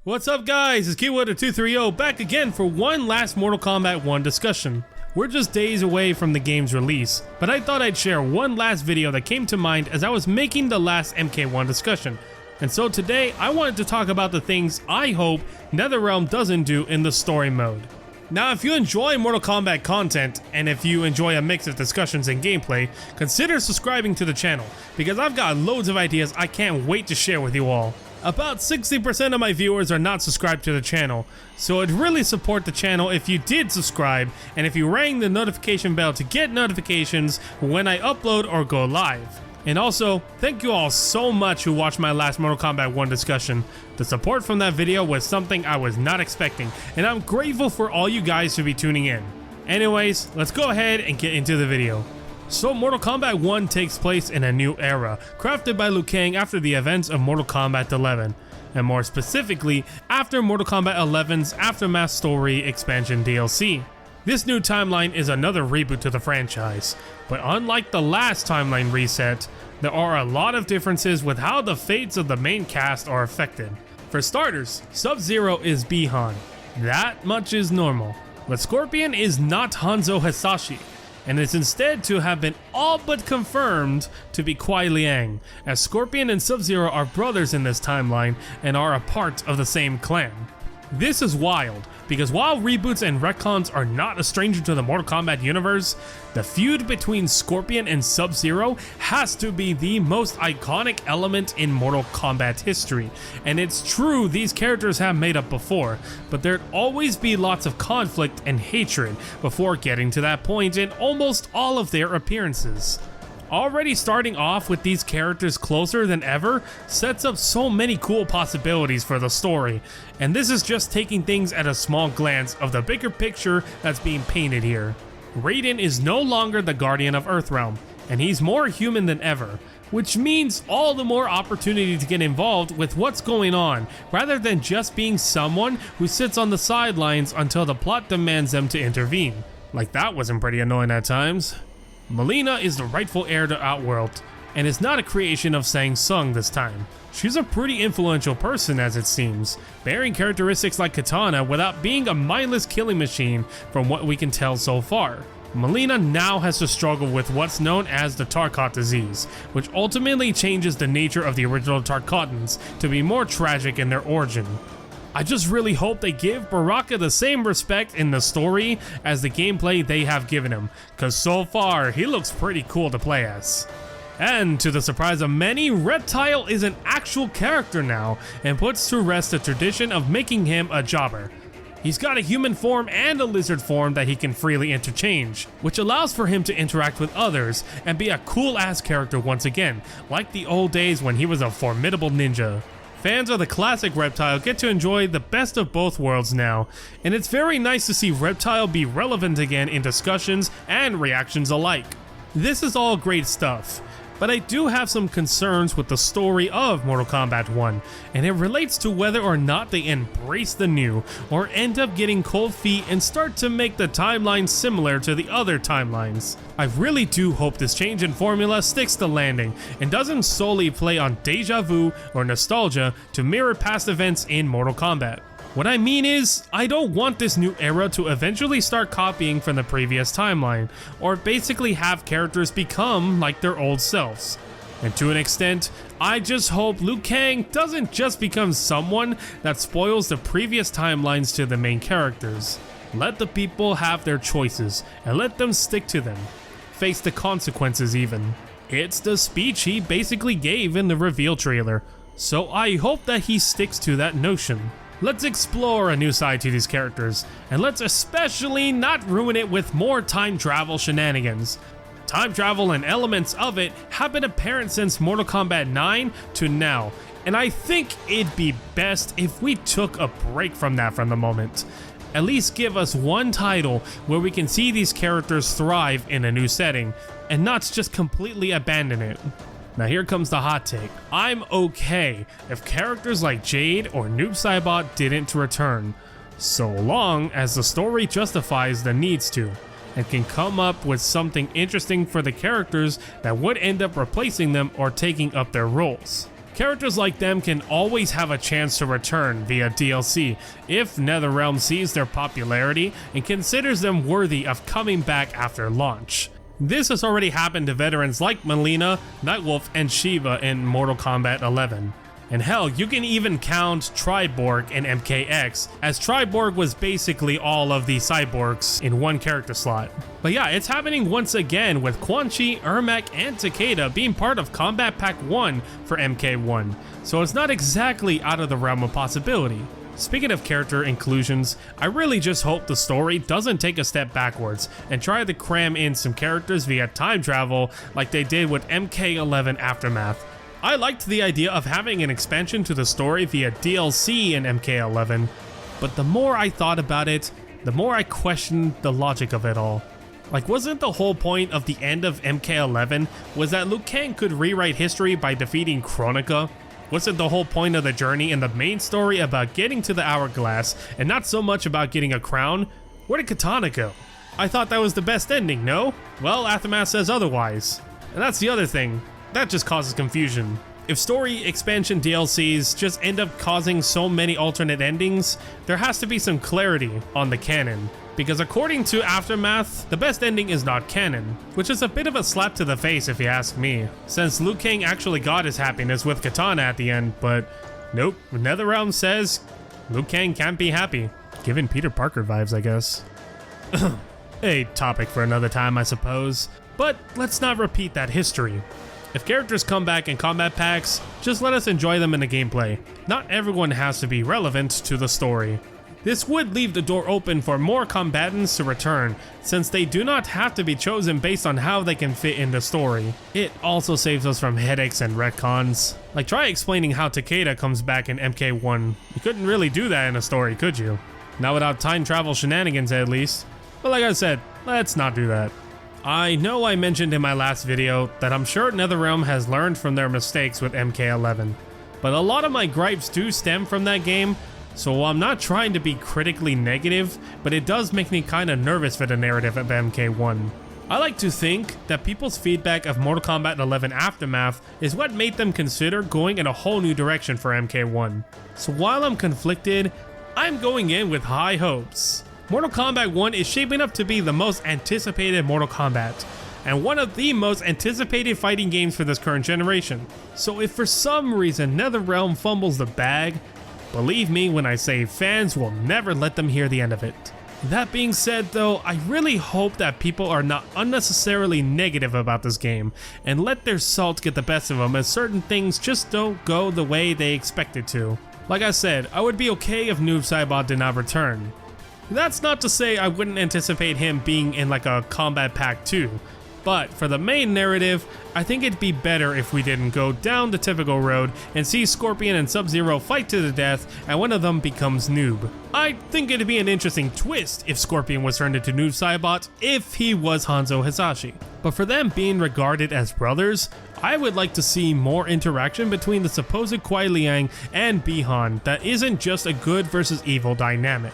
What's up guys, it's Keywater230 back again for one last Mortal Kombat 1 discussion. We're just days away from the game's release, but I thought I'd share one last video that came to mind as I was making the last MK1 discussion. And so today, I wanted to talk about the things I hope NetherRealm doesn't do in the story mode. Now if you enjoy Mortal Kombat content, and if you enjoy a mix of discussions and gameplay, consider subscribing to the channel, because I've got loads of ideas I can't wait to share with you all. About 60% of my viewers are not subscribed to the channel, so it'd really support the channel if you did subscribe and if you rang the notification bell to get notifications when I upload or go live. And also, thank you all so much who watched my last Mortal Kombat 1 discussion. The support from that video was something I was not expecting, and I'm grateful for all you guys to be tuning in. Anyways, let's go ahead and get into the video. So Mortal Kombat 1 takes place in a new era, crafted by Liu Kang after the events of Mortal Kombat 11, and more specifically, after Mortal Kombat 11's Aftermath Story Expansion DLC. This new timeline is another reboot to the franchise, but unlike the last timeline reset, there are a lot of differences with how the fates of the main cast are affected. For starters, Sub-Zero is Bi-Han. That much is normal. But Scorpion is not Hanzo Hasashi, and is instead to have been all but confirmed to be Kuai Liang, as Scorpion and Sub-Zero are brothers in this timeline and are a part of the same clan. This is wild, because while reboots and retcons are not a stranger to the Mortal Kombat universe, the feud between Scorpion and Sub-Zero has to be the most iconic element in Mortal Kombat history. And it's true these characters have made up before, but there'd always be lots of conflict and hatred before getting to that point in almost all of their appearances. Already starting off with these characters closer than ever sets up so many cool possibilities for the story, and this is just taking things at a small glance of the bigger picture that's being painted here. Raiden is no longer the Guardian of Earthrealm, and he's more human than ever, which means all the more opportunity to get involved with what's going on, rather than just being someone who sits on the sidelines until the plot demands them to intervene. Like that wasn't pretty annoying at times. Mileena is the rightful heir to Outworld, and is not a creation of Shang Tsung this time. She's a pretty influential person as it seems, bearing characteristics like Katana without being a mindless killing machine from what we can tell so far. Mileena now has to struggle with what's known as the Tarkat disease, which ultimately changes the nature of the original Tarkatans to be more tragic in their origin. I just really hope they give Baraka the same respect in the story as the gameplay they have given him, cause so far he looks pretty cool to play as. And to the surprise of many, Reptile is an actual character now and puts to rest the tradition of making him a jobber. He's got a human form and a lizard form that he can freely interchange, which allows for him to interact with others and be a cool ass character once again, like the old days when he was a formidable ninja. Fans of the classic Reptile get to enjoy the best of both worlds now, and it's very nice to see Reptile be relevant again in discussions and reactions alike. This is all great stuff, but I do have some concerns with the story of Mortal Kombat 1, and it relates to whether or not they embrace the new, or end up getting cold feet and start to make the timeline similar to the other timelines. I really do hope this change in formula sticks the landing, and doesn't solely play on deja vu or nostalgia to mirror past events in Mortal Kombat. What I mean is, I don't want this new era to eventually start copying from the previous timeline, or basically have characters become like their old selves. And to an extent, I just hope Liu Kang doesn't just become someone that spoils the previous timelines to the main characters. Let the people have their choices, and let them stick to them. Face the consequences even. It's the speech he basically gave in the reveal trailer, so I hope that he sticks to that notion. Let's explore a new side to these characters, and let's especially not ruin it with more time travel shenanigans. Time travel and elements of it have been apparent since Mortal Kombat 9 to now, and I think it'd be best if we took a break from that for the moment. At least give us one title where we can see these characters thrive in a new setting, and not just completely abandon it. Now here comes the hot take. I'm okay if characters like Jade or Noob Saibot didn't return, so long as the story justifies the needs to, and can come up with something interesting for the characters that would end up replacing them or taking up their roles. Characters like them can always have a chance to return via DLC if NetherRealm sees their popularity and considers them worthy of coming back after launch. This has already happened to veterans like Melina, Nightwolf, and Shiva in Mortal Kombat 11. And hell, you can even count Triborg and MKX, as Triborg was basically all of the cyborgs in one character slot. But yeah, it's happening once again with Quan Chi, Ermac, and Takeda being part of Combat Pack 1 for MK1, so it's not exactly out of the realm of possibility. Speaking of character inclusions, I really just hope the story doesn't take a step backwards and try to cram in some characters via time travel like they did with MK11 Aftermath. I liked the idea of having an expansion to the story via DLC in MK11, but the more I thought about it, the more I questioned the logic of it all. Like, wasn't the whole point of the end of MK11 was that Liu Kang could rewrite history by defeating Kronika? Wasn't the whole point of the journey in the main story about getting to the Hourglass and not so much about getting a crown? Where did Katana go? I thought that was the best ending, no? Well, Aftermath says otherwise. And that's the other thing. That just causes confusion. If story expansion DLCs just end up causing so many alternate endings, there has to be some clarity on the canon. Because according to Aftermath, the best ending is not canon, which is a bit of a slap to the face if you ask me, since Liu Kang actually got his happiness with Katana at the end, but nope, NetherRealm says Liu Kang can't be happy. Giving Peter Parker vibes, I guess. A topic for another time, I suppose, but let's not repeat that history. If characters come back in combat packs, just let us enjoy them in the gameplay. Not everyone has to be relevant to the story. This would leave the door open for more combatants to return, since they do not have to be chosen based on how they can fit in the story. It also saves us from headaches and retcons. Like, try explaining how Takeda comes back in MK1. You couldn't really do that in a story, could you? Not without time travel shenanigans at least. But like I said, let's not do that. I know I mentioned in my last video that I'm sure NetherRealm has learned from their mistakes with MK11, but a lot of my gripes do stem from that game, so I'm not trying to be critically negative, but it does make me kinda nervous for the narrative of MK1. I like to think that people's feedback of Mortal Kombat 11 Aftermath is what made them consider going in a whole new direction for MK1. So while I'm conflicted, I'm going in with high hopes. Mortal Kombat 1 is shaping up to be the most anticipated Mortal Kombat, and one of the most anticipated fighting games for this current generation. So if for some reason NetherRealm fumbles the bag, believe me when I say fans will never let them hear the end of it. That being said though, I really hope that people are not unnecessarily negative about this game, and let their salt get the best of them as certain things just don't go the way they expect it to. Like I said, I would be okay if Noob Saibot did not return. That's not to say I wouldn't anticipate him being in like a Combat Pack 2, but for the main narrative, I think it'd be better if we didn't go down the typical road and see Scorpion and Sub-Zero fight to the death and one of them becomes Noob. I think it'd be an interesting twist if Scorpion was turned into Noob Saibot if he was Hanzo Hasashi. But for them being regarded as brothers, I would like to see more interaction between the supposed Kuai Liang and Bi-Han that isn't just a good versus evil dynamic.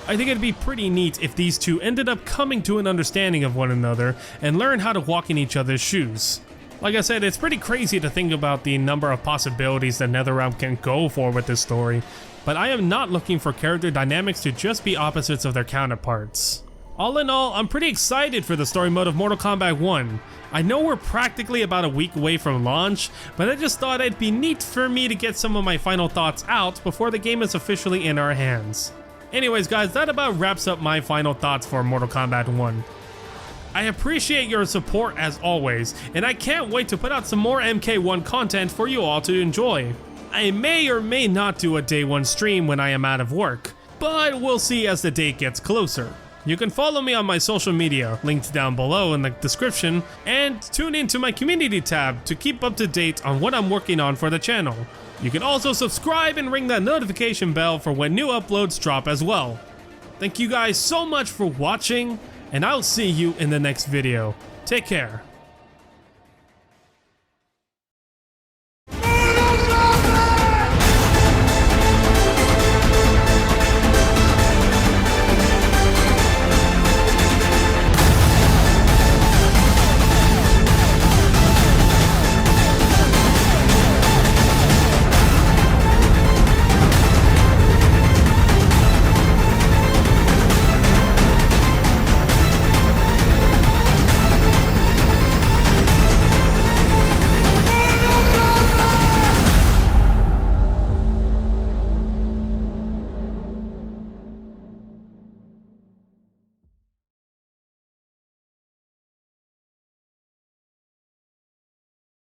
I think it'd be pretty neat if these two ended up coming to an understanding of one another and learn how to walk in each other's shoes. Like I said, it's pretty crazy to think about the number of possibilities that NetherRealm can go for with this story, but I am not looking for character dynamics to just be opposites of their counterparts. All in all, I'm pretty excited for the story mode of Mortal Kombat 1. I know we're practically about a week away from launch, but I just thought it'd be neat for me to get some of my final thoughts out before the game is officially in our hands. Anyways guys, that about wraps up my final thoughts for Mortal Kombat 1. I appreciate your support as always, and I can't wait to put out some more MK1 content for you all to enjoy. I may or may not do a day 1 stream when I am out of work, but we'll see as the date gets closer. You can follow me on my social media, linked down below in the description, and tune into my community tab to keep up to date on what I'm working on for the channel. You can also subscribe and ring that notification bell for when new uploads drop as well. Thank you guys so much for watching, and I'll see you in the next video. Take care.